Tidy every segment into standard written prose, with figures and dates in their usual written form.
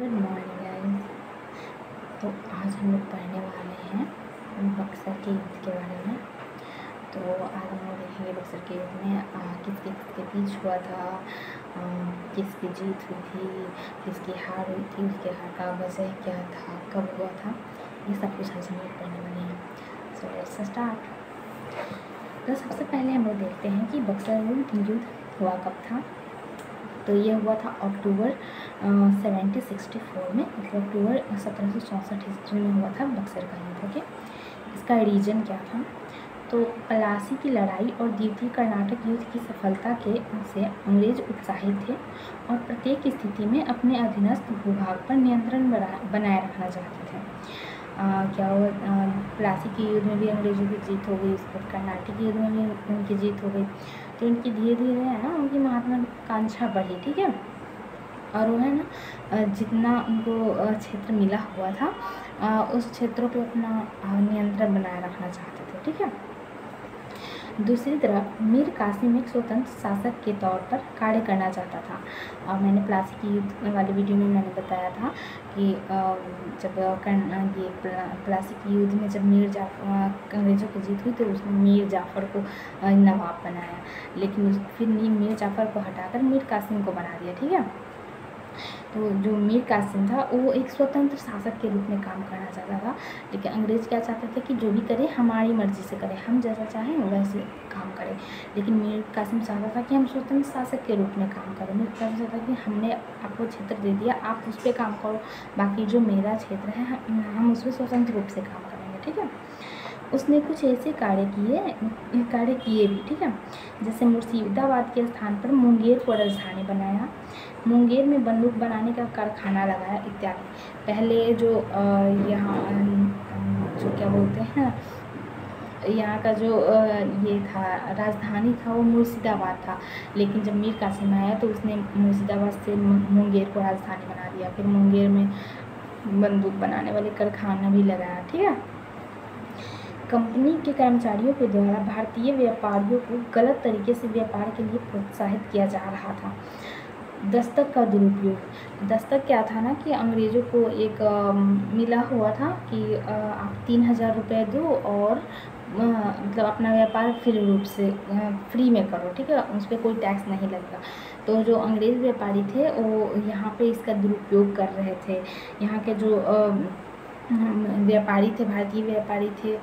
Good morning guys. तो आज हम लोग पढ़ने वाले हैं बक्सर के युद्ध के बारे में। तो आज हम लोग देखेंगे बक्सर के युद्ध में किसके बीच हुआ था, किसकी जीत हुई थी, किसकी हार हुई थी, उसके हार का वजह क्या था, कब हुआ था, ये सब कुछ आज हम लोग पढ़ने वाले हैं। So let's start. तो सबसे पहले हम लोग देखते हैं कि बक्सर युद्ध हुआ कब था। तो ये हुआ था अक्टूबर 1764 में, मतलब अक्टूबर 1764 ईस्वी में हुआ था बक्सर का युद्ध। ओके, इसका रीजन क्या था? तो प्लासी की लड़ाई और द्वितीय कर्नाटक युद्ध की सफलता के से अंग्रेज उत्साहित थे और प्रत्येक स्थिति में अपने अधीनस्थ भूभाग पर नियंत्रण बनाए रखना चाहते थे। क्या हुआ, प्लासी के युद्ध में भी अंग्रेजों की जीत हो गई, उसके बाद कर्नाटक युद्ध में भी उनकी जीत हो गई। तो इनकी धीरे धीरे है ना उनकी महत्वाकांक्षा बढ़ी, ठीक है। और वो है ना जितना उनको क्षेत्र मिला हुआ था उस क्षेत्रों पे अपना नियंत्रण बनाए रखना चाहते थे, ठीक है। दूसरी तरफ मीर कासिम एक स्वतंत्र शासक के तौर पर कार्य करना चाहता था। और मैंने प्लासी की युद्ध वाली वीडियो में मैंने बताया था कि जब ये प्लासी की युद्ध में जब मीर जाफर अंग्रेज़ों की जीत हुई तो उसने मीर जाफ़र को नवाब बनाया, लेकिन फिर मीर जाफ़र को हटाकर मीर कासिम को बना दिया, ठीक है। तो जो मीर कासिम था वो एक स्वतंत्र शासक के रूप में काम करना चाहता था, लेकिन अंग्रेज़ क्या चाहते थे कि जो भी करे हमारी मर्ज़ी से करे, हम जैसा चाहें वैसे काम करें। लेकिन मीर कासिम चाहता था कि हम स्वतंत्र शासक के रूप में काम करें। मीर कासिम चाहता था कि हमने आपको क्षेत्र दे दिया, आप उस पर काम करो, बाकी जो मेरा क्षेत्र है हम उस पर स्वतंत्र रूप से काम करेंगे, ठीक है। उसने कुछ ऐसे कार्य किए भी, ठीक है। जैसे मुर्शिदाबाद के स्थान पर मुंगेर को राजधानी बनाया, मुंगेर में बंदूक बनाने का कारखाना लगाया इत्यादि। पहले जो यहाँ जो क्या बोलते हैं, यहाँ का जो ये था राजधानी था वो मुर्शिदाबाद था, लेकिन जब मीर कासिम आया तो उसने मुर्शिदाबाद से मुंगेर को राजधानी बना दिया। फिर मुंगेर में बंदूक बनाने वाले कारखाना भी लगाया, ठीक है। कंपनी के कर्मचारियों के द्वारा भारतीय व्यापारियों को गलत तरीके से व्यापार के लिए प्रोत्साहित किया जा रहा था। दस्तक का दुरुपयोग। दस्तक क्या था ना कि अंग्रेज़ों को एक मिला हुआ था कि आप 3000 रुपये दो और मतलब अपना व्यापार फ्री में करो, ठीक है, उस पर कोई टैक्स नहीं लगेगा। तो जो अंग्रेज़ व्यापारी थे वो यहाँ पे इसका दुरुपयोग कर रहे थे। यहाँ के जो व्यापारी थे, भारतीय व्यापारी थे,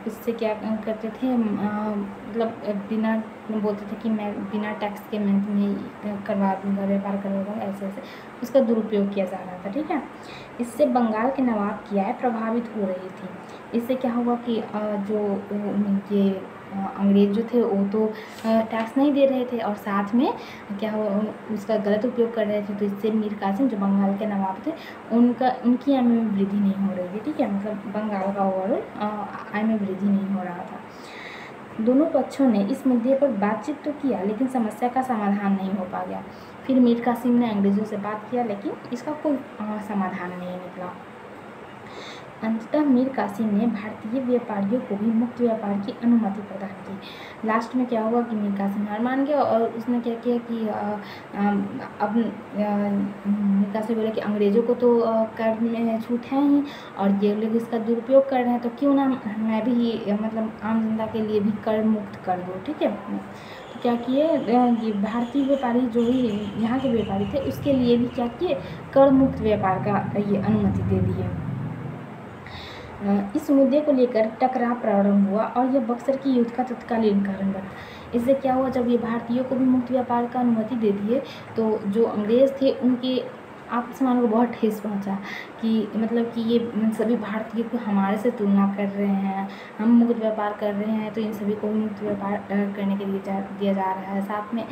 उससे क्या करते थे, मतलब बिना बोलते थे कि मैं बिना टैक्स के मैं करवा दूँगा, व्यापार करवाऊँगा, ऐसे ऐसे उसका दुरुपयोग किया जा रहा था, ठीक है। इससे बंगाल के नवाब की आय प्रभावित हो रही थी। इससे क्या हुआ कि जो ये अंग्रेज़ जो थे वो तो टैक्स नहीं दे रहे थे और साथ में क्या हुआ उसका गलत उपयोग कर रहे थे। तो इससे मीर कासिम जो बंगाल के नवाब थे उनकी आय में वृद्धि नहीं हो रही थी, ठीक है, मतलब बंगाल का ओवरऑल आय में वृद्धि नहीं हो रहा था। दोनों पक्षों ने इस मुद्दे पर बातचीत तो किया, लेकिन समस्या का समाधान नहीं हो पा गया। फिर मीर कासिम ने अंग्रेज़ों से बात किया, लेकिन इसका कोई समाधान नहीं निकला। अंततः मीर कासिम ने भारतीय व्यापारियों को भी मुक्त व्यापार की अनुमति प्रदान की। लास्ट में क्या हुआ कि मीर कासिम हार मान गया और उसने क्या किया कि अब मीर कासिम बोले कि अंग्रेज़ों को तो कर में छूट है ही और ये लोग इसका दुरुपयोग कर रहे हैं, तो क्यों ना मैं भी मतलब आम जनता के लिए भी कर मुक्त कर दूँ, ठीक है। तो क्या किए, ये भारतीय व्यापारी जो ही यहाँ के व्यापारी थे उसके लिए भी क्या किए, कर मुक्त व्यापार का ये अनुमति दे दिए। इस मुद्दे को लेकर टकराव प्रारंभ हुआ और यह बक्सर की युद्ध का तत्कालीन कारण बना। इससे क्या हुआ, जब ये भारतीयों को भी मुक्त व्यापार का अनुमति दे दिए तो जो अंग्रेज़ थे उनके आत्मसम्मान को बहुत ठेस पहुंचा कि मतलब कि ये सभी भारतीय को हमारे से तुलना कर रहे हैं, हम मुक्त व्यापार कर रहे हैं तो इन सभी को मुक्त व्यापार करने के लिए दिया जा रहा है। साथ में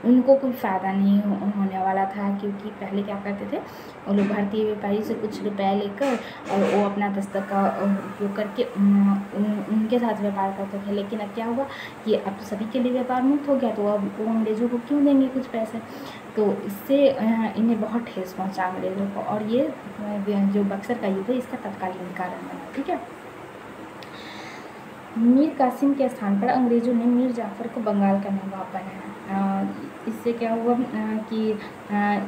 उनको कोई फ़ायदा नहीं होने वाला था, क्योंकि पहले क्या करते थे वो लोग भारतीय व्यापारी से कुछ रुपया लेकर और वो अपना दस्तक का उपयोग करके उनके साथ व्यापार करते थे। लेकिन अब क्या हुआ कि अब तो सभी के लिए व्यापार मुक्त हो गया, तो अब वो अंग्रेज़ों को क्यों देंगे कुछ पैसे। तो इससे इन्हें बहुत ठेस पहुंचा अंग्रेज़ों को और ये जो बक्सर का युद्ध है इसका तत्कालीन कारण बना, ठीक है। मीर कासिम के स्थान पर अंग्रेज़ों ने मीर जाफ़र को बंगाल का नवाब बनाया। इससे क्या हुआ कि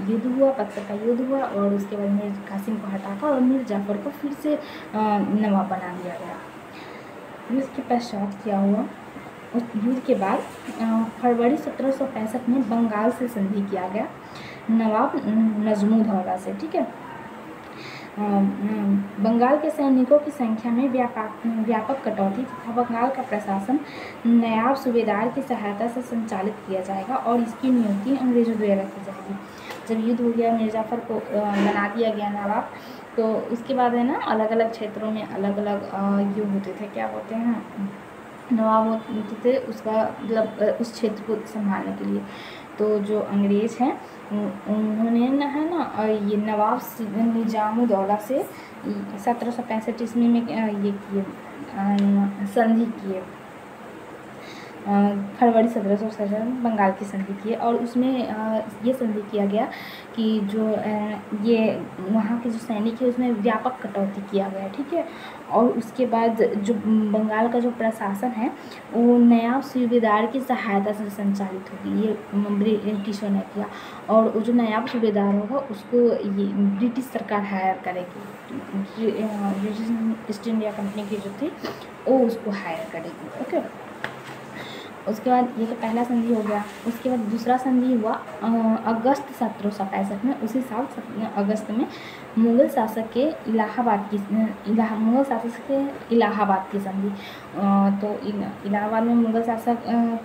युद्ध हुआ, बक्सर का युद्ध हुआ और उसके बाद मीर कासिम को हटाकर और मीर जाफ़र को फिर से नवाब बना दिया गया। इसके पश्चात क्या हुआ, उस युद्ध के बाद फरवरी 1765 में बंगाल से संधि किया गया नवाब नजमुद्दौला से। ठीक है, बंगाल के सैनिकों की संख्या में व्यापक कटौती तथा बंगाल का प्रशासन नायब सूबेदार की सहायता से संचालित किया जाएगा और इसकी नियुक्ति अंग्रेजों द्वारा की जाएगी। जब युद्ध हो गया, मीर जाफ़र को बना दिया गया नवाब, तो उसके बाद है ना अलग अलग क्षेत्रों में अलग अलग युद्ध होते थे, क्या होते हैं, नवाब होते थे उसका मतलब उस क्षेत्र को संभालने के लिए। तो जो अंग्रेज़ हैं उन्होंने ना है ना ये नवाब निजामुद्दौला से 1765 ईस्वी में ये किए संधि किए, फरवरी 1767 में बंगाल की संधि की और उसमें ये संधि किया गया कि जो ये वहाँ के जो सैनिक है उसमें व्यापक कटौती किया गया। ठीक है, और उसके बाद जो बंगाल का जो प्रशासन है वो नायब सूबेदार की सहायता से संचालित होगी, ये ब्रिटिशों ने किया। और वो जो नायब सूबेदार होगा उसको ये ब्रिटिश सरकार हायर करेगी, ब्रिटिश ईस्ट इंडिया कंपनी की जो थी वो उसको हायर करेगी। ओके, उसके बाद ये तो पहला संधि हो गया। उसके बाद दूसरा संधि हुआ अगस्त 1765 में। उसी साल अगस्त में मुग़ल शासक के इलाहाबाद की संधि, तो इलाहाबाद में मुग़ल शासक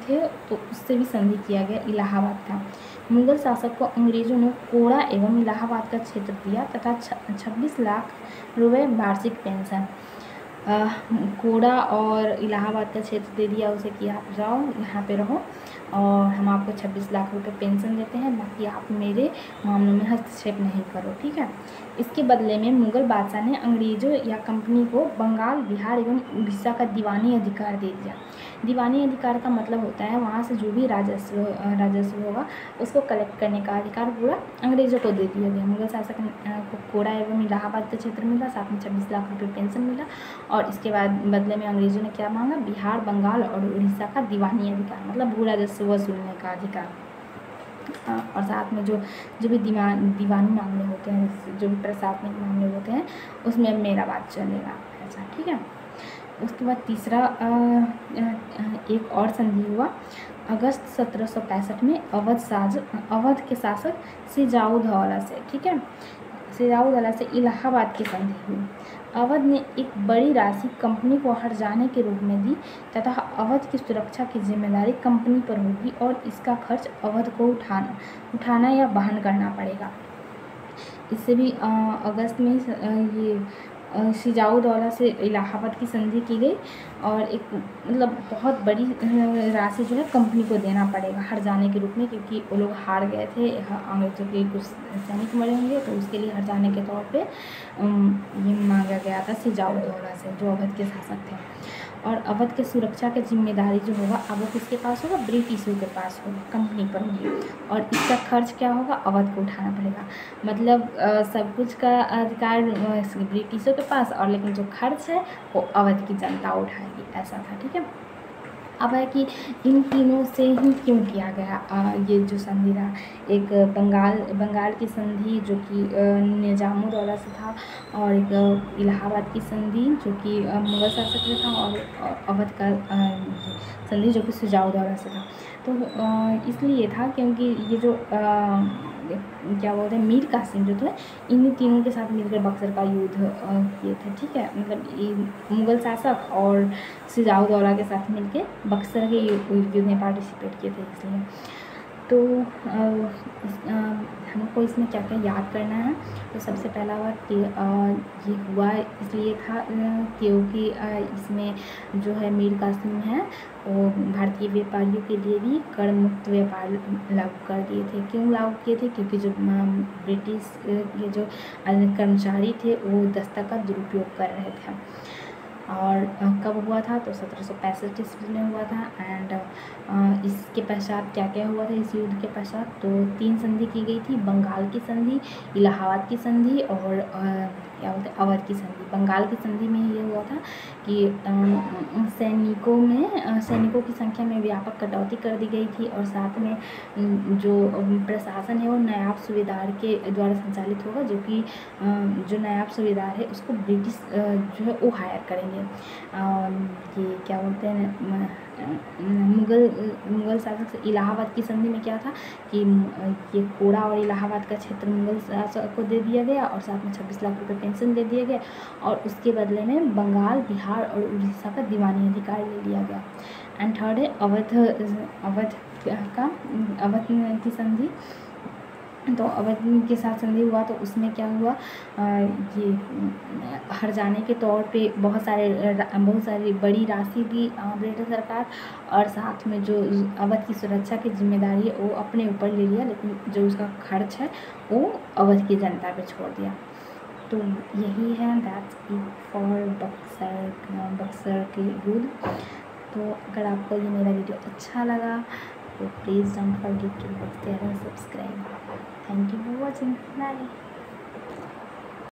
थे तो उससे भी संधि किया गया, इलाहाबाद था। मुग़ल शासक को अंग्रेज़ों ने कोड़ा एवं इलाहाबाद का क्षेत्र दिया तथा 26 लाख रुपये वार्षिक पेंशन। कोड़ा और इलाहाबाद का क्षेत्र दे दिया उसे कि आप जाओ यहाँ पे रहो और हम आपको 26 लाख रुपए पेंशन देते हैं, बाकी आप मेरे मामलों में हस्तक्षेप नहीं करो। ठीक है, इसके बदले में मुग़ल बादशाह ने अंग्रेज़ों या कंपनी को बंगाल, बिहार एवं उड़ीसा का दीवानी अधिकार दे दिया। दीवानी अधिकार का मतलब होता है वहाँ से जो भी राजस्व होगा उसको कलेक्ट करने का अधिकार पूरा अंग्रेज़ों को दे दिया गया। मुग़ल शासक को कोड़ा एवं इलाहाबाद का क्षेत्र मिला, साथ में 26 लाख रुपये पेंशन मिला और इसके बाद बदले में अंग्रेज़ों ने क्या मांगा, बिहार, बंगाल और उड़ीसा का दीवानी अधिकार, मतलब भू राजस्व वसूलने का अधिकार। और साथ में जो भी दीवानी मामले होते हैं, जो भी प्रशासनिक मामले होते हैं उसमें मेरा बात चलेगा ऐसा। ठीक है, उसके बाद तीसरा एक और संधि हुआ अगस्त 1765 में अवध के शासक सिजाउद्दौला से। ठीक है, सिजाउद्दौला से इलाहाबाद की संधि हुई। अवध ने एक बड़ी राशि कंपनी को हट जाने के रूप में दी तथा अवध की सुरक्षा की जिम्मेदारी कंपनी पर होगी और इसका खर्च अवध को उठाना या वहन करना पड़ेगा। इससे भी अगस्त में ये सिजाउद्दौला से इलाहाबाद की संधि की गई और एक मतलब बहुत बड़ी राशि जो है कंपनी को देना पड़ेगा हट जाने के रूप में, क्योंकि वो लोग हार गए थे, अंग्रेजों के कुछ सैनिक मरे होंगे तो उसके लिए हट जाने के तौर पे ये मांगा गया था सिजाउद्दौला से, जो अवध के शासक थे। और अवध के सुरक्षा की जिम्मेदारी जो होगा अब वो किसके पास होगा, ब्रिटिशों के पास होगा, कंपनी पर होगी और इसका खर्च क्या होगा, अवध को उठाना पड़ेगा। मतलब सब कुछ का अधिकार ब्रिटिशों के पास और लेकिन जो खर्च है वो अवध की जनता उठाएगी, ऐसा था। ठीक है, अब है कि इन तीनों से ही क्यों किया गया ये जो संधि रहा, एक बंगाल की संधि जो कि निजामुद्दौला से था और एक इलाहाबाद की संधि जो कि मुग़ल शासक में था और अवध का संधि जो कि सिजाउद्दौला से था। तो इसलिए था क्योंकि ये जो क्या बोलते हैं मीर कासिम जो थे इन्हीं तीनों के साथ मिलकर बक्सर का युद्ध किए थे। ठीक है, मतलब मुग़ल शासक और सिजाउद्दौला के साथ मिलकर बक्सर के युद्ध में पार्टिसिपेट किए थे। इसलिए तो हमको इसमें क्या क्या याद करना है, तो सबसे पहला बात कि ये हुआ इसलिए था क्योंकि इसमें जो है मीर कासिम है वो भारतीय व्यापारियों के लिए भी कर मुक्त व्यापार लागू कर दिए थे। क्यों लागू किए थे, क्योंकि जो ब्रिटिश के जो कर्मचारी थे वो दस्तक का दुरुपयोग कर रहे थे। और कब हुआ था तो 1765 ईस्वी में हुआ था। एंड इसके पश्चात क्या क्या हुआ था इस युद्ध के पश्चात, तो 3 संधि की गई थी, बंगाल की संधि, इलाहाबाद की संधि और क्या बोलते हैं अवध की संधि। बंगाल की संधि में ये हुआ था कि सैनिकों की संख्या में व्यापक कटौती कर दी गई थी और साथ में जो प्रशासन है वो नायब सूबेदार के द्वारा संचालित होगा, जो कि जो नायब सूबेदार है उसको ब्रिटिश जो है वो हायर करेंगे। ये क्या बोलते हैं मुग़ल शासक से इलाहाबाद की संधि में क्या था कि ये कोड़ा और इलाहाबाद का क्षेत्र मुग़ल शासक को दे दिया गया और साथ में 26 लाख रुपए पेंशन दे दिया गया और उसके बदले में बंगाल, बिहार और उड़ीसा का दीवानी अधिकार ले लिया गया। एंड थर्ड है अवध की संधि। तो अवध के साथ संधि हुआ तो उसमें क्या हुआ, ये हर्जाने के तौर पे बहुत सारी बड़ी राशि दी ब्रिटिश सरकार और साथ में जो अवध की सुरक्षा की जिम्मेदारी है वो अपने ऊपर ले लिया, लेकिन जो उसका खर्च है वो अवध की जनता पे छोड़ दिया। तो यही है दैट्स इट फॉर बक्सर के युद्ध। तो अगर आपको ये मेरा वीडियो अच्छा लगा तो please don't forget to like share and subscribe. Thank you for watching. Bye.